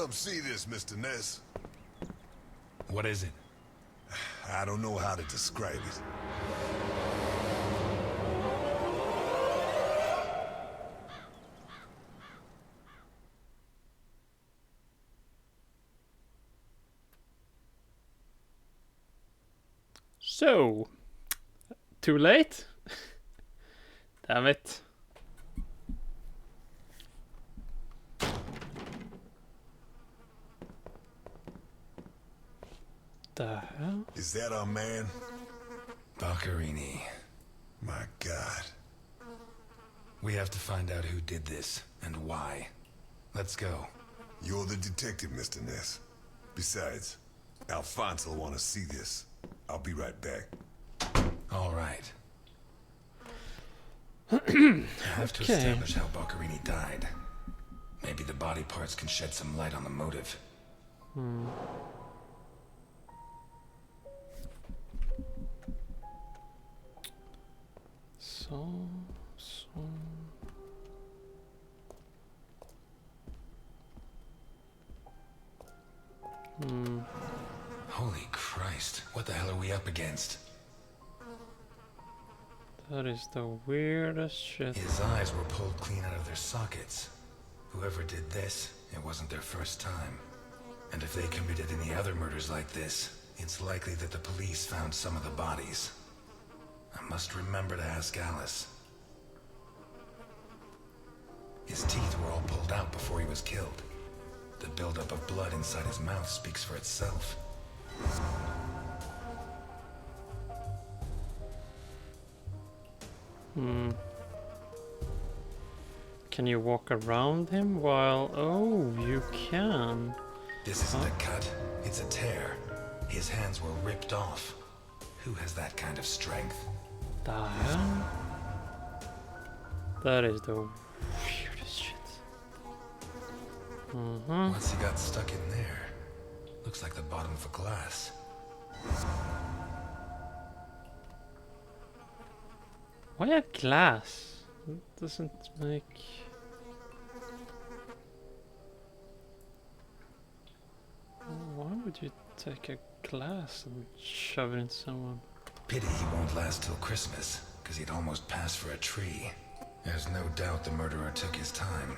come see this, Mr. Ness. What is it? I don't know how to describe it. So, too late? Damn it. The hell? Is that our man? Boccherini. My God. We have to find out who did this, and why. Let's go. You're the detective, Mr. Ness. Besides, Alfonso want to see this. I'll be right back. All right. I have to Okay. establish how Boccherini died. Maybe the body parts can shed some light on the motive. So... Holy Christ, what the hell are we up against? That is the weirdest shit. His eyes were pulled clean out of their sockets. Whoever did this, it wasn't their first time. And if they committed any other murders like this, it's likely that the police found some of the bodies. I must remember to ask Alice. His teeth were all pulled out before he was killed. The buildup of blood inside his mouth speaks for itself. Can you walk around him while... Oh, you can. This isn't a cut, it's a tear. His hands were ripped off. Who has that kind of strength? The hell? That is the weirdest shit. Once he got stuck in there, looks like the bottom of a glass. Why a glass? It doesn't make... Why would you take a glass and shove it in someone? Pity he won't last till Christmas, because he'd almost pass for a tree. There's no doubt the murderer took his time.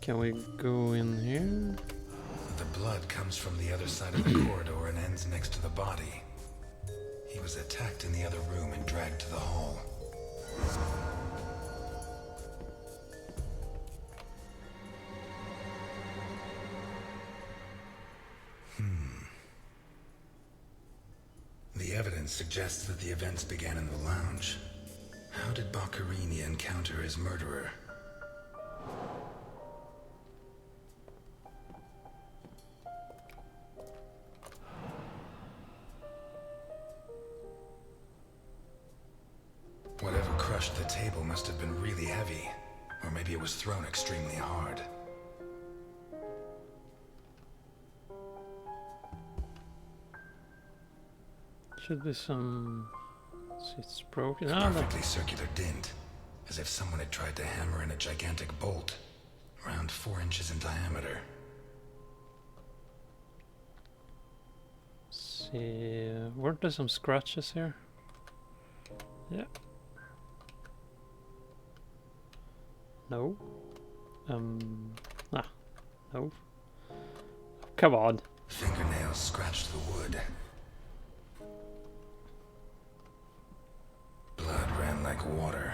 Can we go in here? The blood comes from the other side of the corridor and ends next to the body. He was attacked in the other room and dragged to the hall. The evidence suggests that the events began in the lounge. How did Boccherini encounter his murderer? Whatever crushed the table must have been really heavy, or maybe it was thrown extremely hard. Should be some... It's broken. A Ah, perfectly circular dint, as if someone had tried to hammer in a gigantic bolt, around 4 inches in diameter. see, weren't there some scratches here? Yeah. No. No. Come on. Fingernails scratched the wood. Blood ran like water.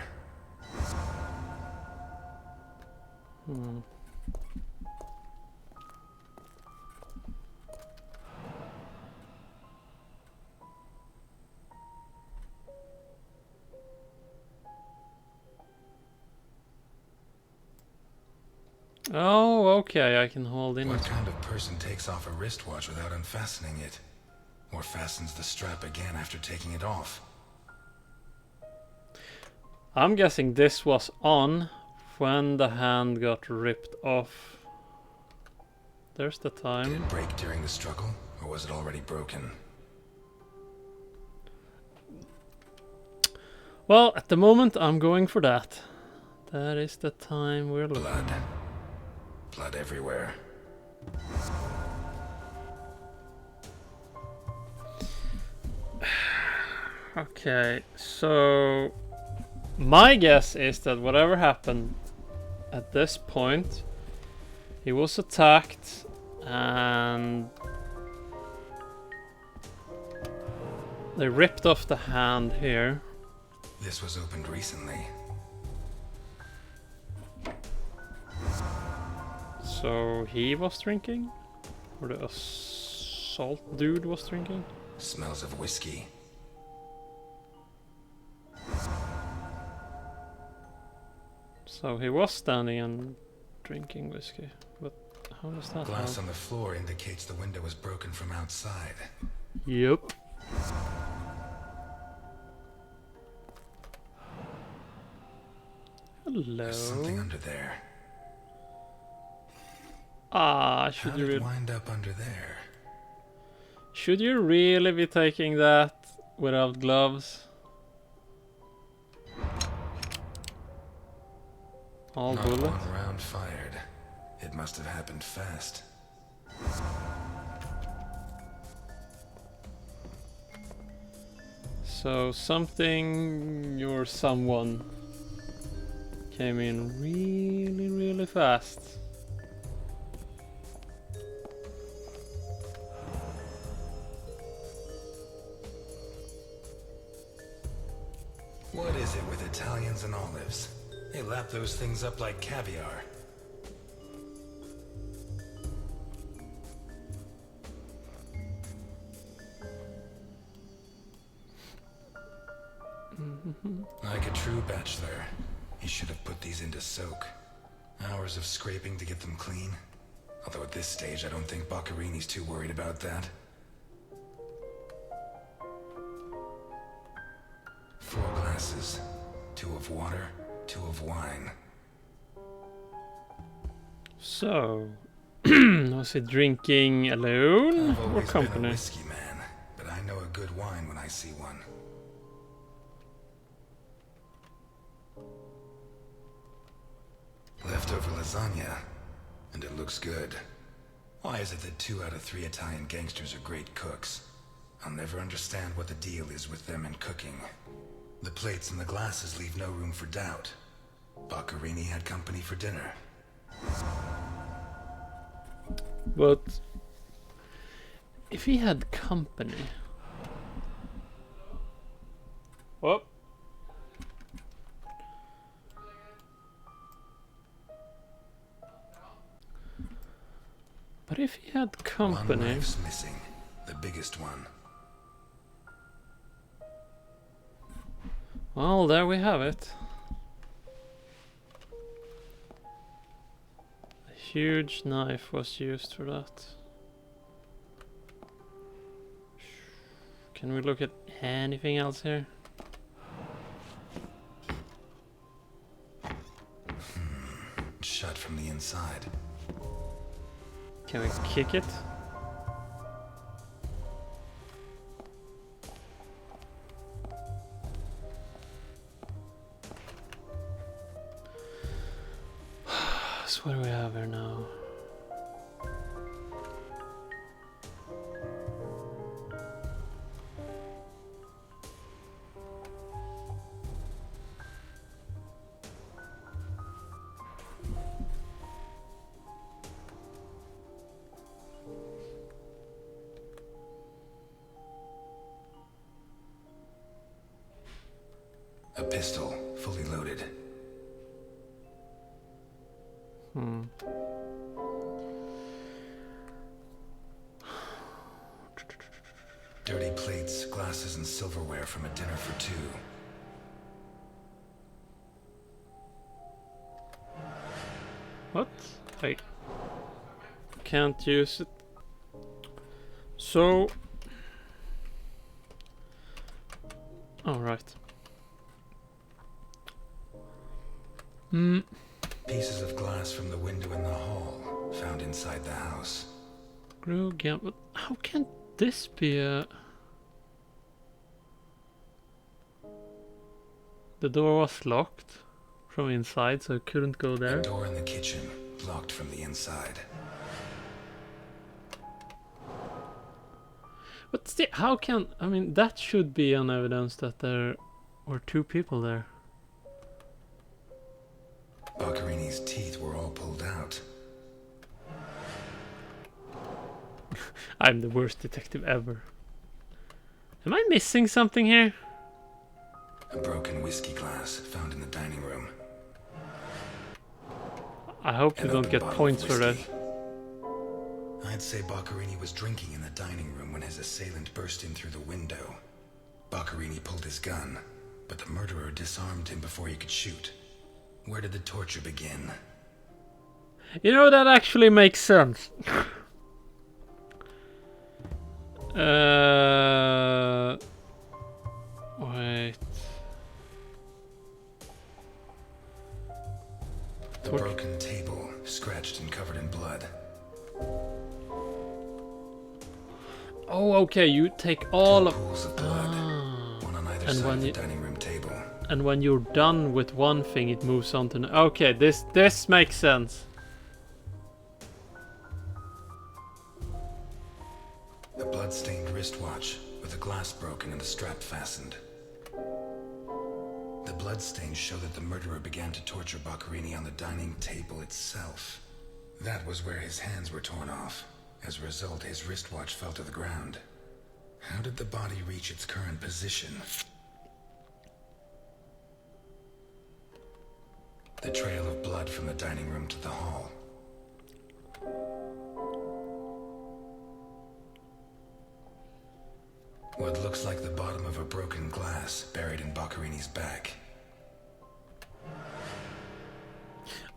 Oh, okay, I can hold in. What kind of person takes off a wristwatch without unfastening it? Or fastens the strap again after taking it off? I'm guessing this was on when the hand got ripped off. There's the Did time. it break during the struggle, or was it already broken? Well, at the moment, I'm going for that. That is the time we're looking. Blood. Blood everywhere. Okay, so my guess is that whatever happened at this point, he was attacked and they ripped off the hand here. This was opened recently. So he was drinking? Or the assault dude was drinking? Smells of whiskey. So he was standing and drinking whiskey. But how does that Glass help? on the floor indicates the window was broken from outside. Yep. Hello. There's something under there. Ah, How should did you it really? wind up under there? Should you really be taking that without gloves? All Not bullets? one round fired. It must have happened fast. So something or someone came in really, really fast. What is it with Italians and olives? They lap those things up like caviar. Like a true bachelor, he should have put these into soak. Hours of scraping to get them clean. Although at this stage, I don't think Boccarini's too worried about that. 4 glasses. 2 of water, 2 of wine. So, was he drinking alone I've or always been a company? whiskey man, but I know a good wine when I see one. Leftover lasagna, and it looks good. Why is it that 2 out of 3 Italian gangsters are great cooks? I'll never understand what the deal is with them and cooking. The plates and the glasses leave no room for doubt. Boccarini had company for dinner. But if he had company, whoop. But if he had One company, knife's missing, the biggest one. well, there we have it. A huge knife was used for that. Can we look at anything else here? Shut from the inside. Can we kick it? So what do we have here now? A pistol, fully loaded. Dirty plates, glasses, and silverware from a dinner for 2. What? I can't use it. So... Alright. Pieces of glass from the window in the hall found inside the house. Grug, yeah, but how can this be a... The door was locked from inside, so I couldn't go The there. door in the kitchen locked from the inside. But still, how can... I mean, that should be an evidence that there were two people there. Boccarini's teeth were all pulled out. I'm the worst detective ever. Am I missing something here? A broken whiskey glass found in the dining room. I hope you An don't open get bottle of points for that. whiskey. I'd say Boccarini was drinking in the dining room when his assailant burst in through the window. Boccarini pulled his gun, but the murderer disarmed him before he could shoot. Where did the torture begin? You know, that actually makes sense. Wait. The broken table, scratched and covered in blood. Oh, okay, you take all Two of... pools of blood, one on either And side when of the you- dining room table. And when you're done with one thing, it moves on to... Okay, this makes sense. A blood-stained wristwatch with a glass broken and a strap fastened. The bloodstains show that the murderer began to torture Boccarini on the dining table itself. That was where his hands were torn off. As a result, his wristwatch fell to the ground. How did the body reach its current position? The trail of blood from the dining room to the hall. What looks like the bottom of a broken glass buried in Boccarini's back.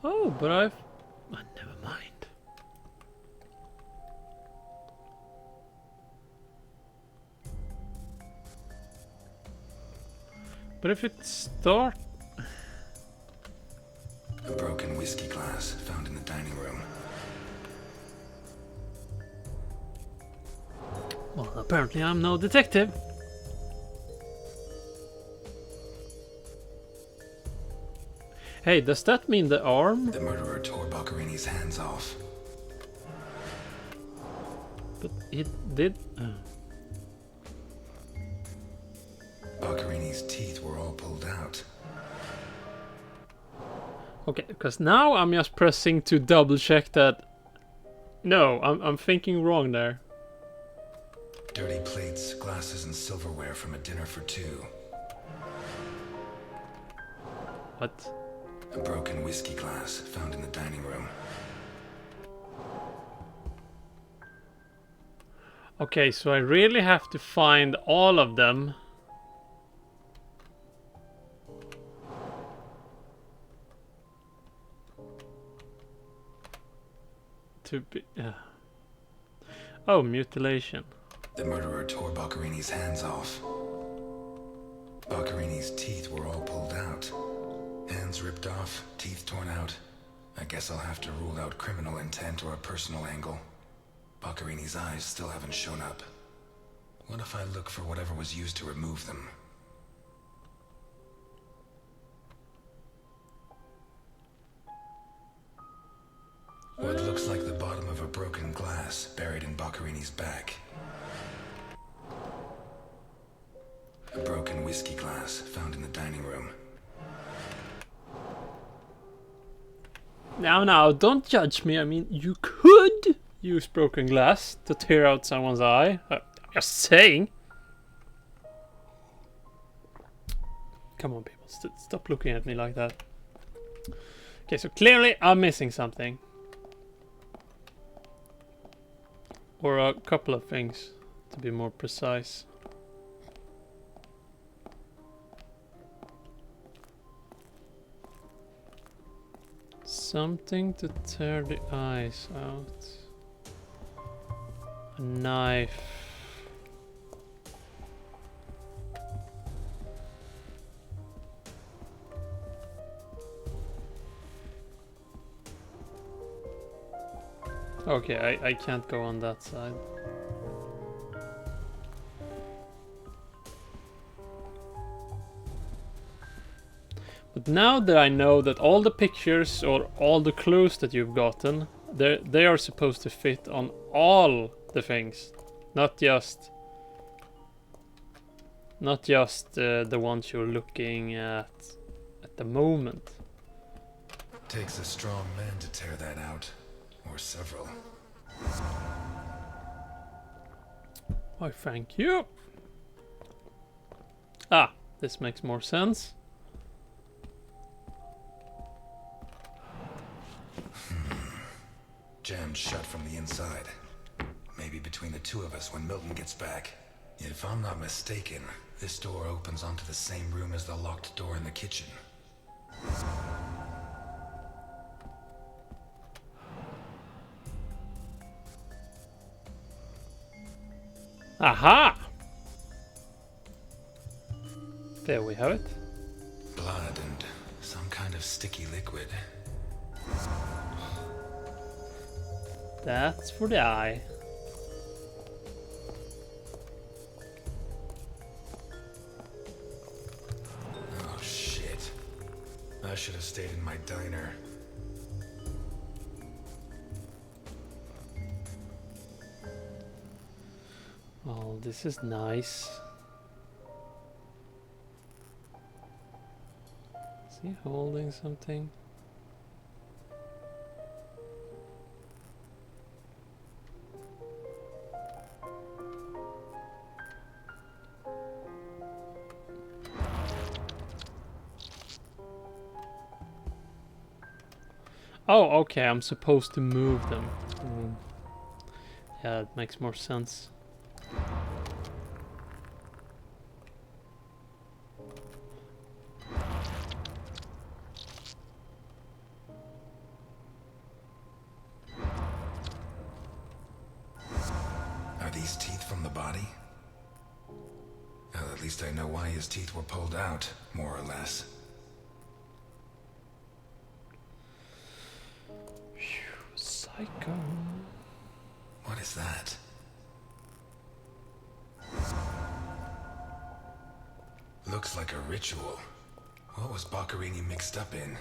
Oh, but I've... Oh, never mind. But if it starts... A broken whiskey glass found in the dining room. Well, apparently I'm no detective. Hey, does that mean the arm? The murderer tore Boccarini's hands off. But it did... Boccarini's teeth were all pulled out. Okay, because now I'm just pressing to double check that... No, I'm thinking wrong there. Dirty plates, glasses, and silverware from a dinner for two. What? A broken whiskey glass found in the dining room. Okay, so I really have to find all of them. To be... Oh, mutilation. The murderer tore Boccarini's hands off. Boccarini's teeth were all pulled out. Hands ripped off, teeth torn out. I guess I'll have to rule out criminal intent or a personal angle. Boccarini's eyes still haven't shown up. What if I look for whatever was used to remove them? What looks like the bottom of a broken glass buried in Boccarini's back. A broken whiskey glass found in the dining room. Now, don't judge me. I mean, you could use broken glass to tear out someone's eye. I'm just saying. Come on, people. Stop looking at me like that. Okay, so clearly I'm missing something. Or a couple of things, to be more precise. Something to tear the eyes out. A knife. Okay, I can't go on that side. But now that I know that all the pictures or all the clues that you've gotten, they are supposed to fit on all the things, not just the ones you're looking at the moment. Takes a strong man to tear that out, or several. Why, thank you. Ah, this makes more sense. Jammed shut from the inside. Maybe between the two of us when Milton gets back. If I'm not mistaken, this door opens onto the same room as the locked door in the kitchen. Aha! There we have it. Blood and some kind of sticky liquid. That's for the eye. Oh shit. I should have stayed in my diner. Oh, this is nice. Is he holding something? Oh, okay, I'm supposed to move them. Yeah, it makes more sense. Are these teeth from the body? Well, at least I know why his teeth were pulled out, more or less. Psycho. What is that? Looks like a ritual. What was Boccherini mixed up in?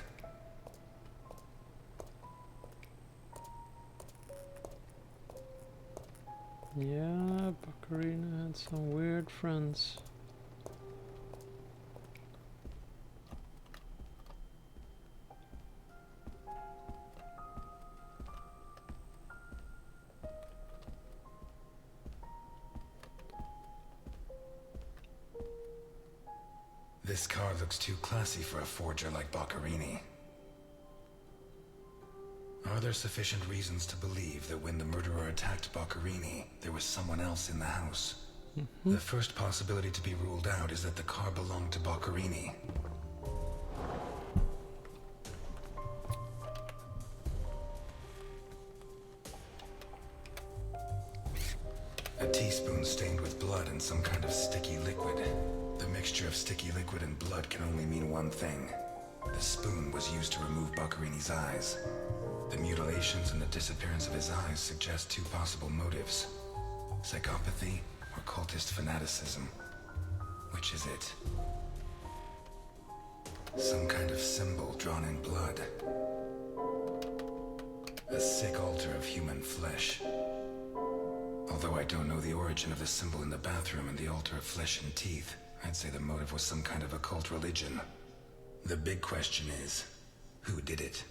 Yeah, Boccherini had some weird friends. This car looks too classy for a forger like Boccherini. Are there sufficient reasons to believe that when the murderer attacked Boccherini, there was someone else in the house? The first possibility to be ruled out is that the car belonged to Boccherini. A teaspoon stained with blood and some kind of sticky liquid. The mixture of sticky liquid and blood can only mean one thing. The spoon was used to remove Boccherini's eyes. The mutilations and the disappearance of his eyes suggest two possible motives. Psychopathy or cultist fanaticism. Which is it? Some kind of symbol drawn in blood. A sick altar of human flesh. Although I don't know the origin of the symbol in the bathroom and the altar of flesh and teeth, I'd say the motive was some kind of occult religion. The big question is, who did it?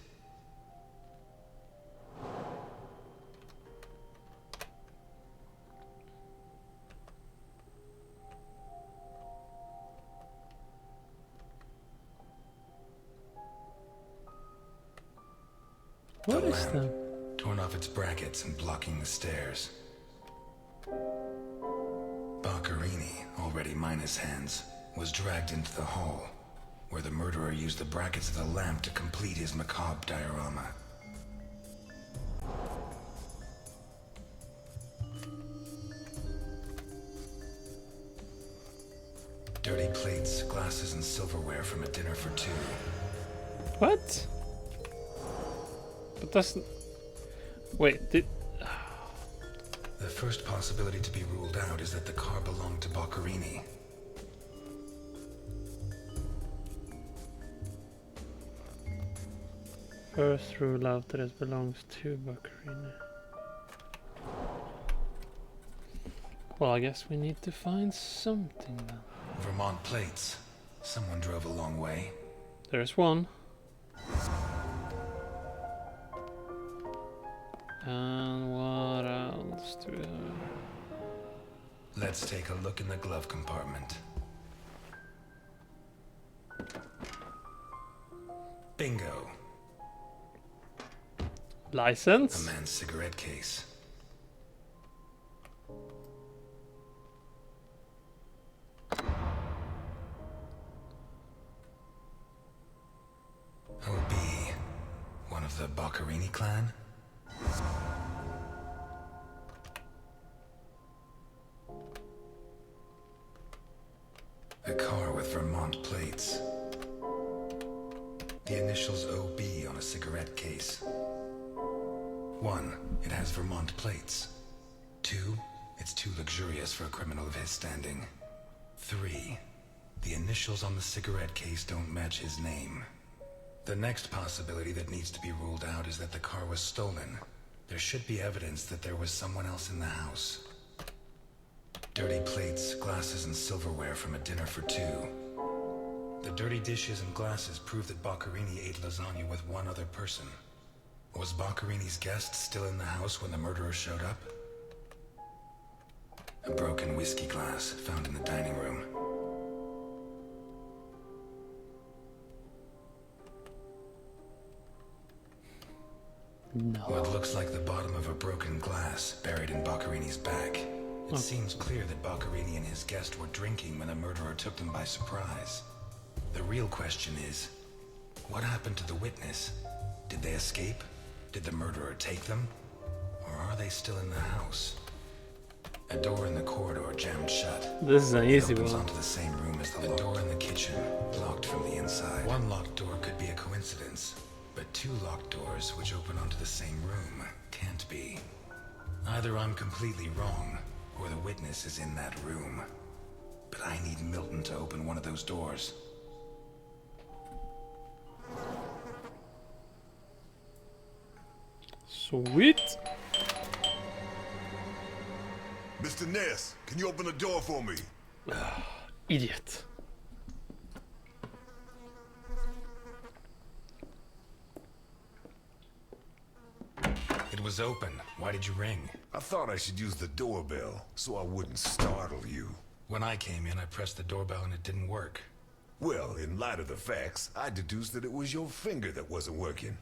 What The is lamp, that? torn off its brackets and blocking the stairs. Boccherini, already minus hands, was dragged into the hall, where the murderer used the brackets of the lamp to complete his macabre diorama. Dirty plates, glasses, and silverware from a dinner for two. What? But that's... Wait, first possibility to be ruled out is that the car belonged to Boccherini. First rule out that it belongs to Boccherini. Well, I guess we need to find something then. Vermont plates. Someone drove a long way. There's one. And what else do we have? Let's take a look in the glove compartment. Bingo. A License? man's cigarette case. OB. One of the Boccherini clan? A car with Vermont plates. The initials OB on a cigarette case. 1. It has Vermont plates. 2. It's too luxurious for a criminal of his standing. 3. The initials on the cigarette case don't match his name. The next possibility that needs to be ruled out is that the car was stolen. There should be evidence that there was someone else in the house. Dirty plates, glasses, and silverware from a dinner for 2. The dirty dishes and glasses prove that Boccherini ate lasagna with one other person. Was Boccherini's guest still in the house when the murderer showed up? A broken whiskey glass found in the dining room. No. What looks like the bottom of a broken glass buried in Boccherini's back. It seems clear that Boccherini and his guest were drinking when the murderer took them by surprise. The real question is, what happened to the witness? Did they escape? Did the murderer take them? Or are they still in the house? A door in the corridor jammed shut. This is an easy It opens one. onto the same room as the door in the kitchen, locked from the inside. One locked door could be a coincidence, but 2 locked doors which open onto the same room can't be. Either I'm completely wrong, or the witness is in that room. But I need Milton to open one of those doors. Sweet. Mr. Ness, can you open the door for me? Idiot. It was open. Why did you ring? I thought I should use the doorbell so I wouldn't startle you. When I came in, I pressed the doorbell and it didn't work. Well, in light of the facts, I deduced that it was your finger that wasn't working.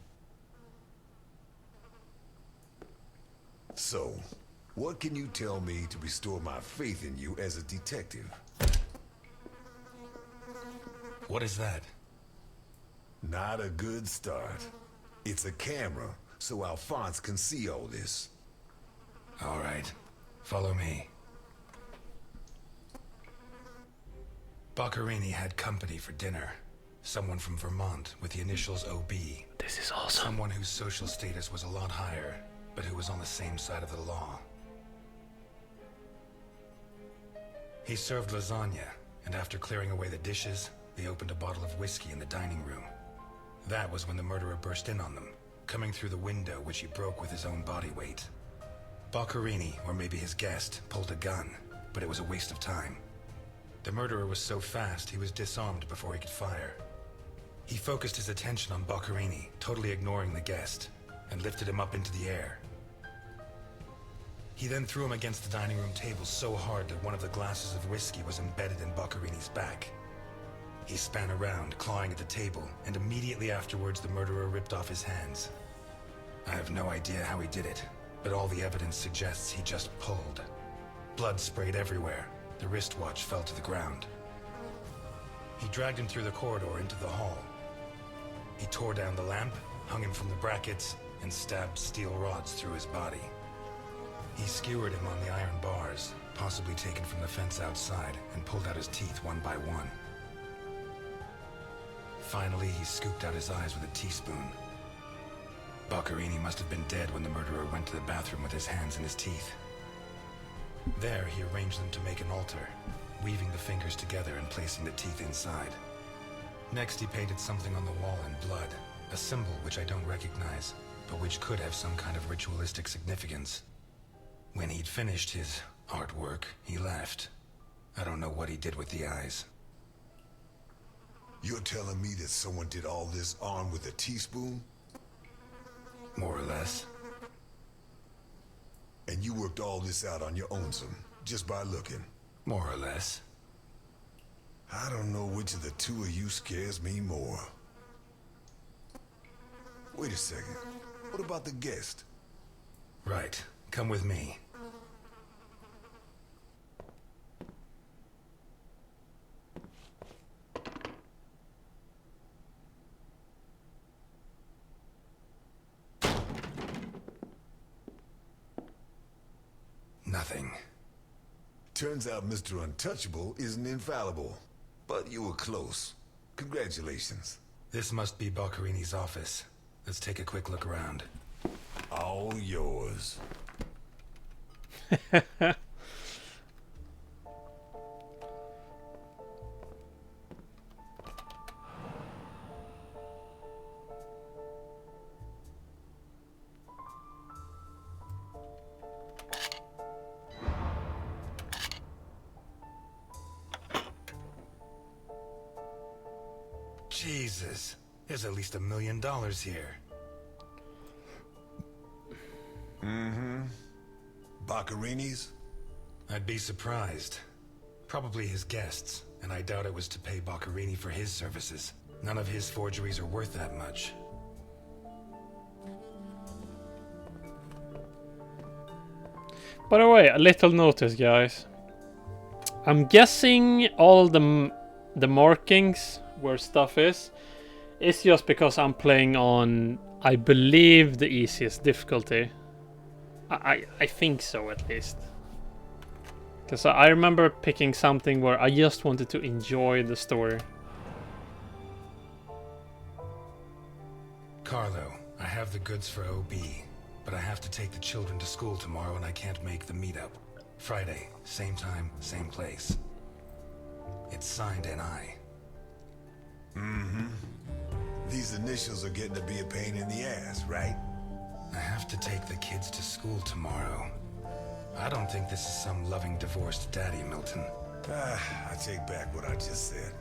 So, what can you tell me to restore my faith in you as a detective? What is that? Not a good start. It's a camera, so Alphonse can see all this. All right. Follow me. Boccherini had company for dinner. Someone from Vermont with the initials OB. This is awesome. Someone whose social status was a lot higher, but who was on the same side of the law. He served lasagna, and after clearing away the dishes, they opened a bottle of whiskey in the dining room. That was when the murderer burst in on them, coming through the window which he broke with his own body weight. Boccherini, or maybe his guest, pulled a gun, but it was a waste of time. The murderer was so fast he was disarmed before he could fire. He focused his attention on Boccherini, totally ignoring the guest, and lifted him up into the air. He then threw him against the dining room table so hard that one of the glasses of whiskey was embedded in Boccherini's back. He span around, clawing at the table, and immediately afterwards the murderer ripped off his hands. I have no idea how he did it, but all the evidence suggests he just pulled. Blood sprayed everywhere. The wristwatch fell to the ground. He dragged him through the corridor into the hall. He tore down the lamp, hung him from the brackets, and stabbed steel rods through his body. He skewered him on the iron bars, possibly taken from the fence outside, and pulled out his teeth one by one. Finally, he scooped out his eyes with a teaspoon. Boccherini must have been dead when the murderer went to the bathroom with his hands in his teeth. There, he arranged them to make an altar, weaving the fingers together and placing the teeth inside. Next, he painted something on the wall in blood, a symbol which I don't recognize, but which could have some kind of ritualistic significance. When he'd finished his artwork, he left. I don't know what he did with the eyes. You're telling me that someone did all this armed with a teaspoon? More or less. And you worked all this out on your own, just by looking? More or less. I don't know which of the two of you scares me more. Wait a second. What about the guest? Right. Come with me. Nothing. Turns out Mr. Untouchable isn't infallible. But you were close. Congratulations. This must be Boccarini's office. Let's take a quick look around. All yours. Jesus. There's at least $1 million here. Mm-hmm. Boccarini's? I'd be surprised. Probably his guests, and I doubt it was to pay Boccarini for his services. None of his forgeries are worth that much. By the way, a little notice, guys. I'm guessing all the markings where stuff is just because I'm playing on, I believe, the easiest difficulty. I think so, at least. Because I remember picking something where I just wanted to enjoy the story. Carlo, I have the goods for OB, but I have to take the children to school tomorrow and I can't make the meetup. Friday, same time, same place. It's signed NI. Mm-hmm. These initials are getting to be a pain in the ass, right? I have to take the kids to school tomorrow. I don't think this is some loving divorced daddy, Milton. I take back what I just said.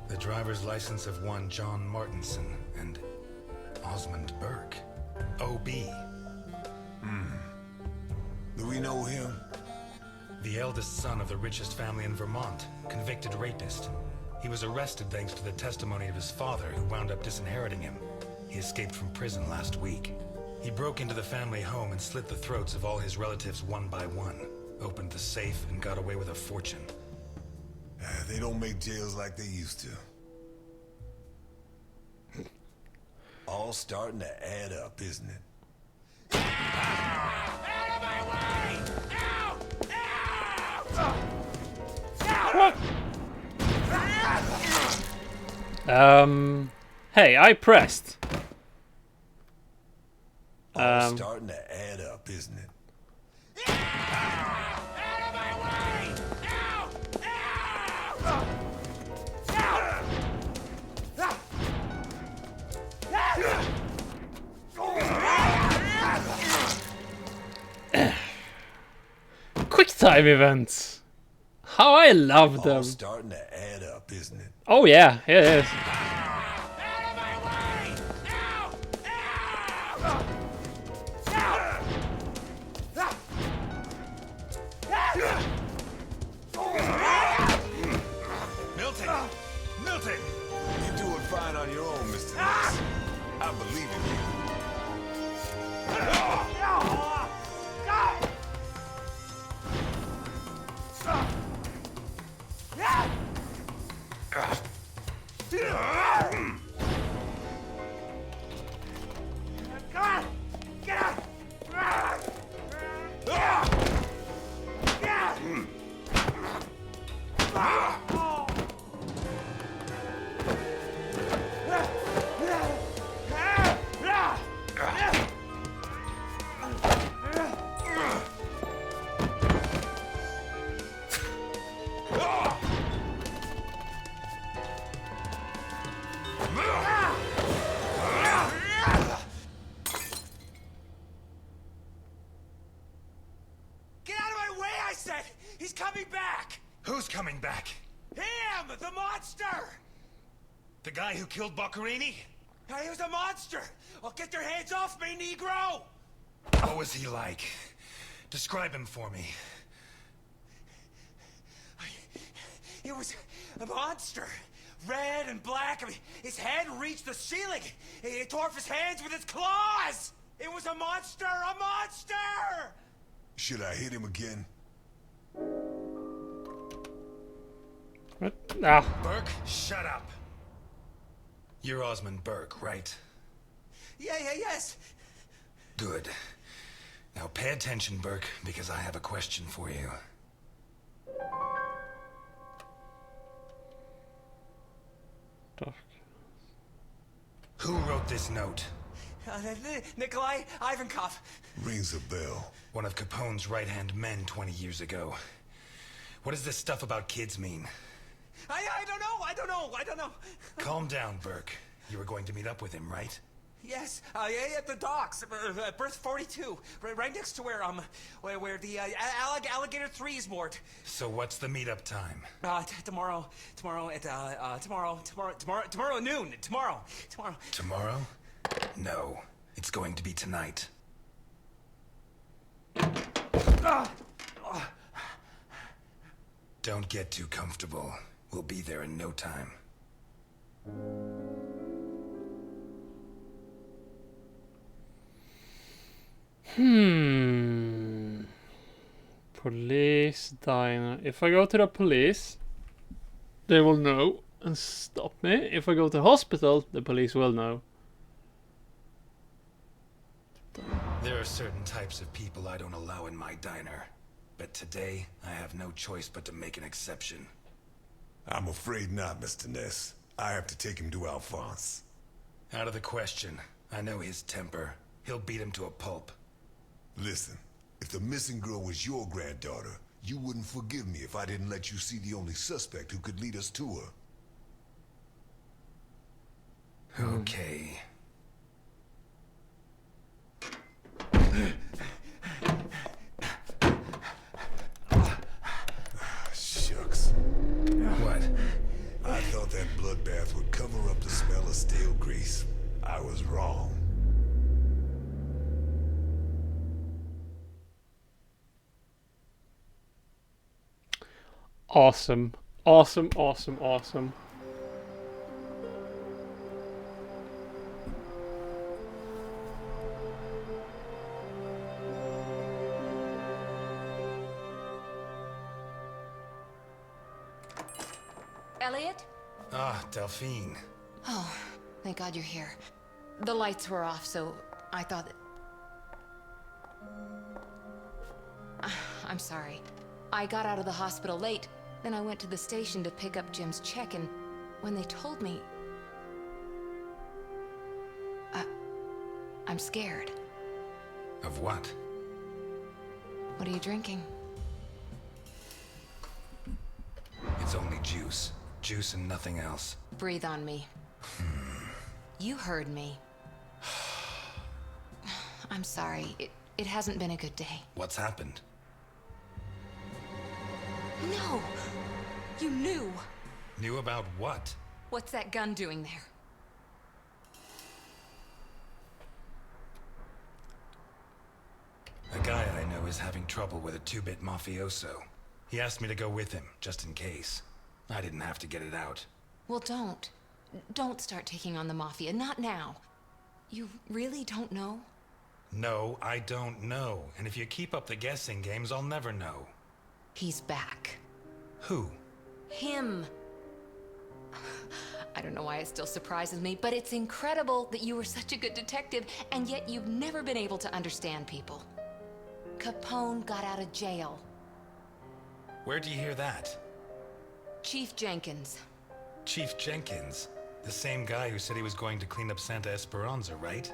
The driver's license of one John Martinson and Osmond Burke. OB. Do we know him? The eldest son of the richest family in Vermont, convicted rapist. He was arrested thanks to the testimony of his father, who wound up disinheriting him. He escaped from prison last week. He broke into the family home and slit the throats of all his relatives one by one, opened the safe, and got away with a fortune. They don't make jails like they used to. All starting to add up, isn't it? Hey, I pressed. All starting to add up, isn't it? Quick time events. How I love them. All starting to add up, isn't it? Oh yeah, it is. Milton! Milton! You're doing fine on your own, Mr. Ness. I believe in you. He's coming back! Who's coming back? Him! The monster! The guy who killed Boccherini? He was a monster! Oh, get your hands off me, Negro! What was he like? Describe him for me. He was a monster. Red and black. I mean, his head reached the ceiling. He tore off his hands with his claws! It was a monster! A monster! Should I hit him again? What? Ah. Burke, shut up. You're Osmond Burke, right? Yes. Good. Now pay attention, Burke, because I have a question for you. Dark. Who wrote this note? Nikolai Ivankov. Rings a bell. One of Capone's right-hand men 20 years ago. What does this stuff about kids mean? I don't know. Calm down, Burke. You were going to meet up with him, right? Yes, at the docks, berth 42, right next to where the Alligator 3 is moored. So what's the meetup time? Tomorrow at noon. Tomorrow. Tomorrow? No. It's going to be tonight. Don't get too comfortable. We'll be there in no time. Police diner. If I go to the police, they will know and stop me. If I go to hospital, the police will know. There are certain types of people I don't allow in my diner. But today, I have no choice but to make an exception. I'm afraid not, Mr. Ness. I have to take him to Alphonse. Out of the question. I know his temper. He'll beat him to a pulp. Listen, if the missing girl was your granddaughter, you wouldn't forgive me if I didn't let you see the only suspect who could lead us to her. Okay. Shucks. What? I thought that bloodbath would cover up the smell of stale grease. I was wrong. Awesome. Elliot? Ah, Delphine. Oh, thank God you're here. The lights were off, so I thought that... I'm sorry. I got out of the hospital late, then I went to the station to pick up Jim's check, and when they told me... I'm scared. Of what? What are you drinking? It's only juice. Juice and nothing else. Breathe on me. You heard me. I'm sorry. It hasn't been a good day. What's happened? No! You knew! Knew about what? What's that gun doing there? A guy I know is having trouble with a two-bit mafioso. He asked me to go with him, just in case. I didn't have to get it out. Well, don't. Don't start taking on the Mafia. Not now. You really don't know? No, I don't know. And if you keep up the guessing games, I'll never know. He's back. Who? Him. I don't know why it still surprises me, but it's incredible that you were such a good detective, and yet you've never been able to understand people. Capone got out of jail. Where'd you hear that? Chief Jenkins. Chief Jenkins? The same guy who said he was going to clean up Santa Esperanza, right?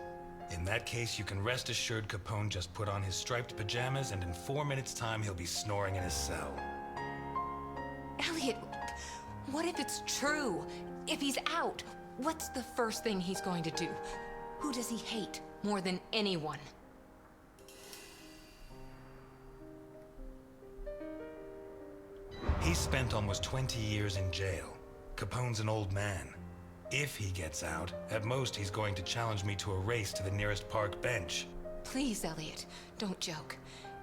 In that case, you can rest assured Capone just put on his striped pajamas, and in 4 minutes' time, he'll be snoring in his cell. Elliot, what if it's true? If he's out, what's the first thing he's going to do? Who does he hate more than anyone? He spent almost 20 years in jail. Capone's an old man. If he gets out, at most he's going to challenge me to a race to the nearest park bench. Please, Elliot, don't joke.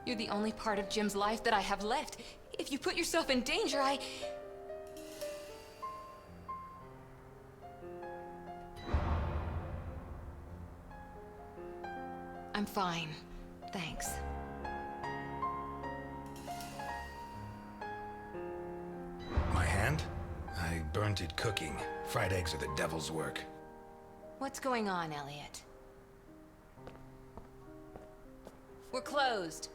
You're the only part of Jim's life that I have left. If you put yourself in danger, I'm fine. Thanks. My hand? I burnt it cooking. Fried eggs are the devil's work. What's going on, Elliot? We're closed.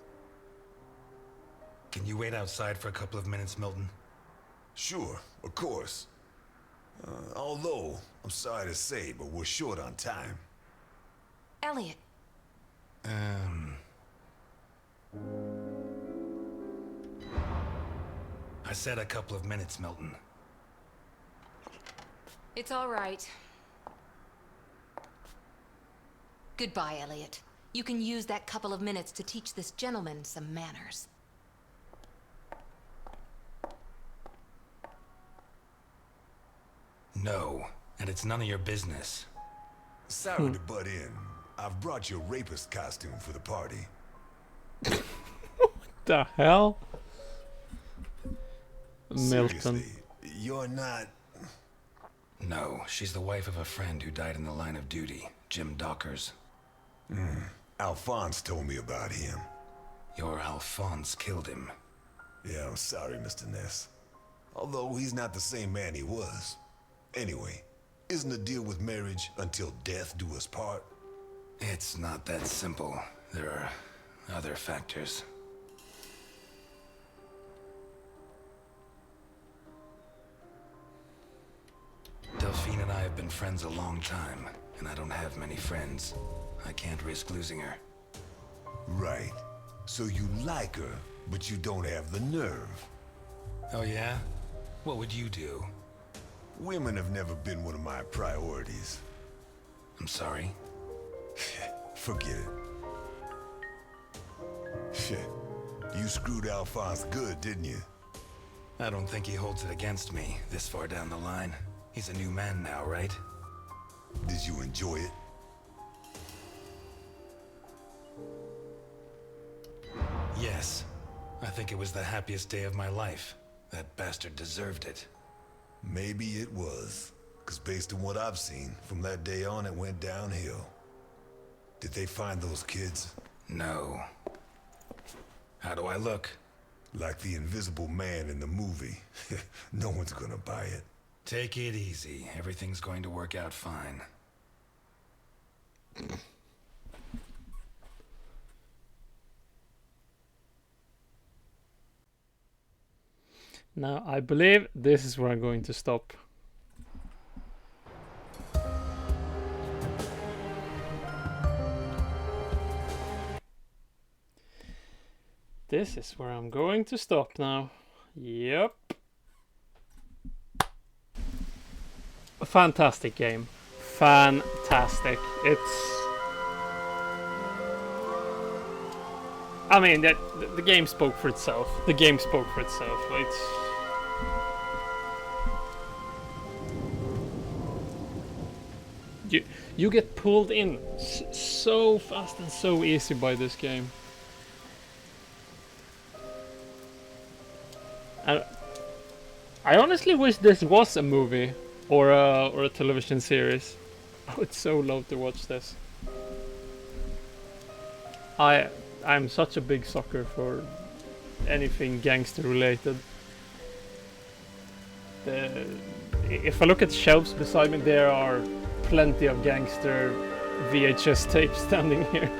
Can you wait outside for a couple of minutes, Milton? Sure, of course. Although, I'm sorry to say, but we're short on time. Elliot. I said a couple of minutes, Milton. It's all right. Goodbye, Elliot. You can use that couple of minutes to teach this gentleman some manners. No, and it's none of your business. Sorry to butt in. I've brought your rapist costume for the party. The hell? Milton. Seriously, you're not... No, she's the wife of a friend who died in the line of duty, Jim Dockers. Alphonse told me about him. Your Alphonse killed him. Yeah, I'm sorry, Mr. Ness. Although he's not the same man he was. Anyway, isn't the deal with marriage until death do us part? It's not that simple. There are other factors. Delphine and I have been friends a long time, and I don't have many friends. I can't risk losing her. Right. So you like her, but you don't have the nerve. Oh yeah? What would you do? Women have never been one of my priorities. I'm sorry. Forget it. Shit. You screwed Alphonse good, didn't you? I don't think he holds it against me this far down the line. He's a new man now, right? Did you enjoy it? Yes. I think it was the happiest day of my life. That bastard deserved it. Maybe it was. Because based on what I've seen, from that day on it went downhill. Did they find those kids? No. How do I look? Like the invisible man in the movie. No one's gonna buy it. Take it easy. Everything's going to work out fine. Now, I believe this is where I'm going to stop. This is where I'm going to stop now. Yep. A fantastic game. Fantastic. I mean, the game spoke for itself. The game spoke for itself. You get pulled in so fast and so easy by this game. And I honestly wish this was a movie or a television series. I would so love to watch this. I'm such a big sucker for anything gangster related. If I look at shelves beside me, there are plenty of gangster VHS tapes standing here.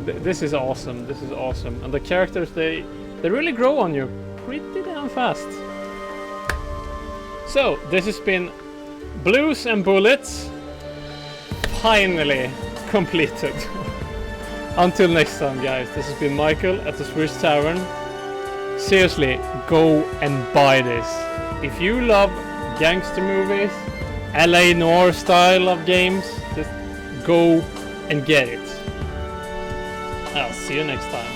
This is awesome. This is awesome, and the characters they really grow on you pretty damn fast. So this has been Blues and Bullets, finally completed. Until next time, guys, this has been Michael at the Swiss Tavern. Seriously, go and buy this. If you love gangster movies, LA Noire style of games, just go and get it. I'll see you next time.